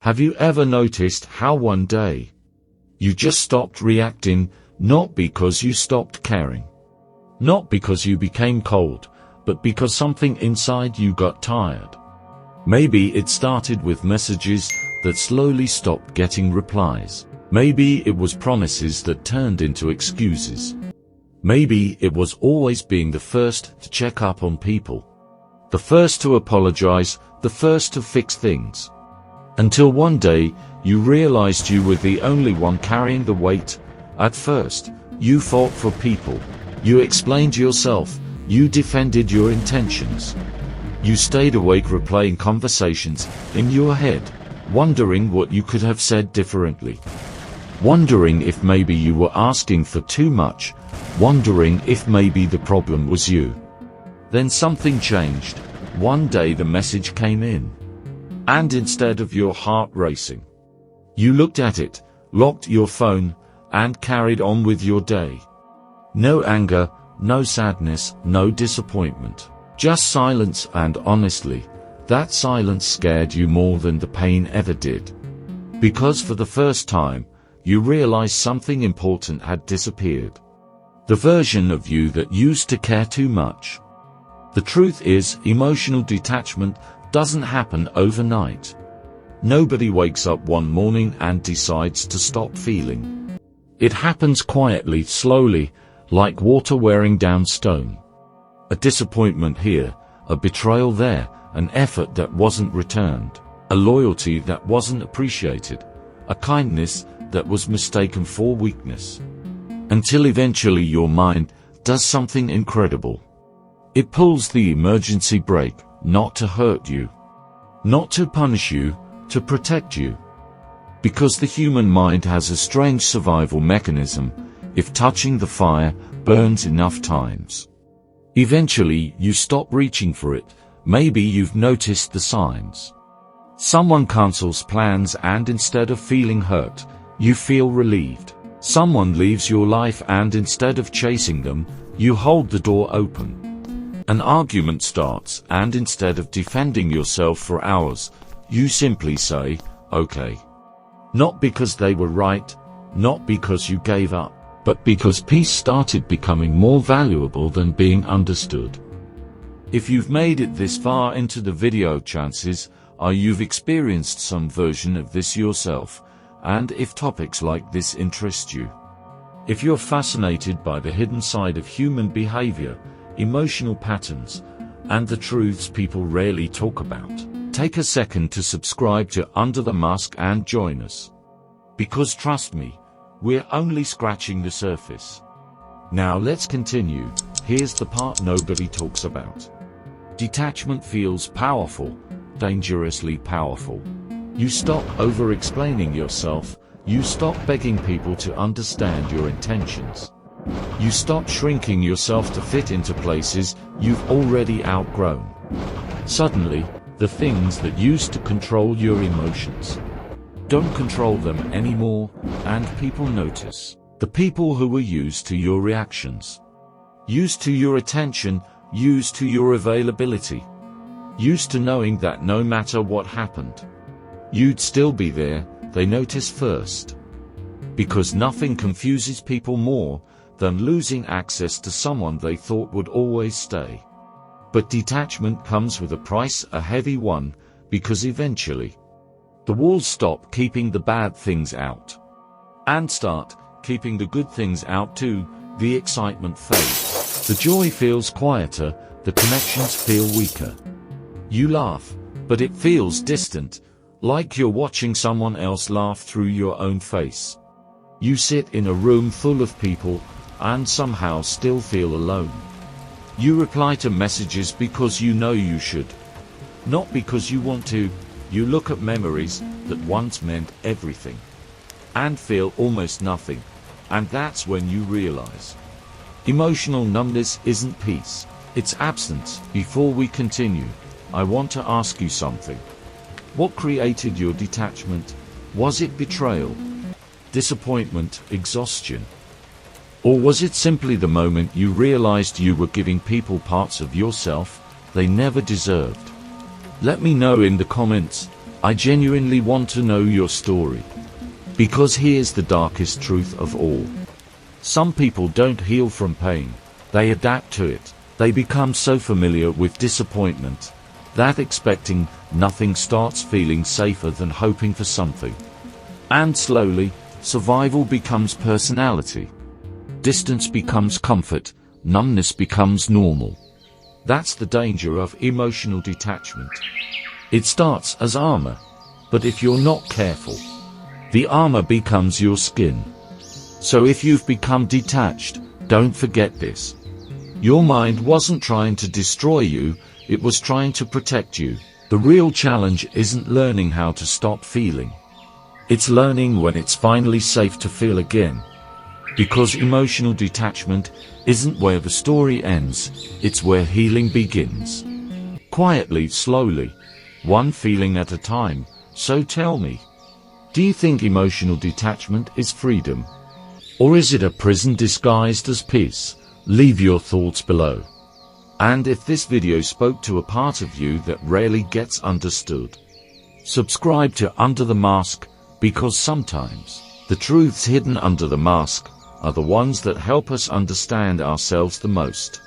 Have you ever noticed how one day you just stopped reacting, not because you stopped caring, not because you became cold, but because something inside you got tired? Maybe it started with messages that slowly stopped getting replies. Maybe it was promises that turned into excuses. Maybe it was always being the first to check up on people, the first to apologize, the first to fix things. Until one day, you realized you were the only one carrying the weight. At first, you fought for people. You explained yourself. You defended your intentions. You stayed awake replaying conversations in your head, wondering what you could have said differently. Wondering if maybe you were asking for too much. Wondering if maybe the problem was you. Then something changed. One day the message came in. And instead of your heart racing, you looked at it, locked your phone, and carried on with your day. No anger, no sadness, no disappointment. Just silence, and honestly, that silence scared you more than the pain ever did. Because for the first time, you realized something important had disappeared. The version of you that used to care too much. The truth is, emotional detachment doesn't happen overnight. Nobody wakes up one morning and decides to stop feeling. It happens quietly, slowly, like water wearing down stone. A disappointment here, a betrayal there, an effort that wasn't returned, a loyalty that wasn't appreciated, a kindness that was mistaken for weakness. Until eventually your mind does something incredible. It pulls the emergency brake, not to hurt you, not to punish you, to protect you. Because the human mind has a strange survival mechanism. If touching the fire burns enough times, eventually you stop reaching for it. Maybe you've noticed the signs. Someone cancels plans and instead of feeling hurt, you feel relieved. Someone leaves your life and instead of chasing them, you hold the door open. An argument starts and instead of defending yourself for hours, you simply say, okay. Not because they were right, not because you gave up, but because peace started becoming more valuable than being understood. If you've made it this far into the video, chances are you've experienced some version of this yourself, and if topics like this interest you, if you're fascinated by the hidden side of human behavior, emotional patterns, and the truths people rarely talk about, take a second to subscribe to Under the Mask and join us. Because trust me, we're only scratching the surface. Now let's continue. Here's the part nobody talks about. Detachment feels powerful, dangerously powerful. You stop over-explaining yourself. You stop begging people to understand your intentions. You stop shrinking yourself to fit into places you've already outgrown. Suddenly, the things that used to control your emotions don't control them anymore, and people notice. The people who were used to your reactions, used to your attention, used to your availability, used to knowing that no matter what happened, you'd still be there, they notice first. Because nothing confuses people more than losing access to someone they thought would always stay. But detachment comes with a price, a heavy one, because eventually, the walls stop keeping the bad things out, and start keeping the good things out too. The excitement fades, the joy feels quieter, the connections feel weaker. You laugh, but it feels distant, like you're watching someone else laugh through your own face. You sit in a room full of people, and somehow still feel alone. You reply to messages because you know you should, not because you want to. You look at memories that once meant everything, and feel almost nothing, and that's when you realize. Emotional numbness isn't peace, it's absence. Before we continue, I want to ask you something. What created your detachment? Was it betrayal, disappointment, exhaustion? Or was it simply the moment you realized you were giving people parts of yourself they never deserved? Let me know in the comments. I genuinely want to know your story. Because here's the darkest truth of all. Some people don't heal from pain, they adapt to it. They become so familiar with disappointment that expecting nothing starts feeling safer than hoping for something. And slowly, survival becomes personality. Distance becomes comfort, numbness becomes normal. That's the danger of emotional detachment. It starts as armor, but if you're not careful, the armor becomes your skin. So if you've become detached, don't forget this. Your mind wasn't trying to destroy you, it was trying to protect you. The real challenge isn't learning how to stop feeling. It's learning when it's finally safe to feel again. Because emotional detachment isn't where the story ends, it's where healing begins. Quietly, slowly, one feeling at a time. So tell me, do you think emotional detachment is freedom? Or is it a prison disguised as peace? Leave your thoughts below. And if this video spoke to a part of you that rarely gets understood, subscribe to Under the Mask, because sometimes the truths hidden under the mask are the ones that help us understand ourselves the most.